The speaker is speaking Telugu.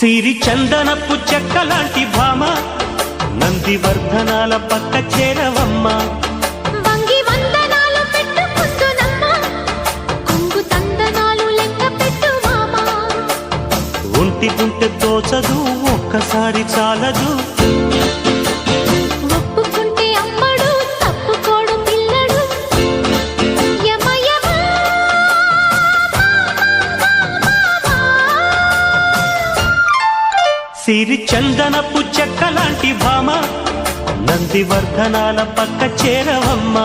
సిరి చందనపు చెక్కలాంటి భామ నందివర్ధనాల పక్క చేరవమ్మ. వంగి వందనాలు పెట్టుకుంటున్నమ్మ, కొంగు తందనాలు లెక్క పెట్టు మామ. ఒంటి గుంటె తోచదు ఒక్కసారి చాలదు, ఒప్పుకుంటే అమ్మడు తప్పుకోడు పిల్లడు. యమ యమ సిరి చందనపు చెక్కలాంటి భామ నందివర్ధనాల పక్క చేరవమ్మ.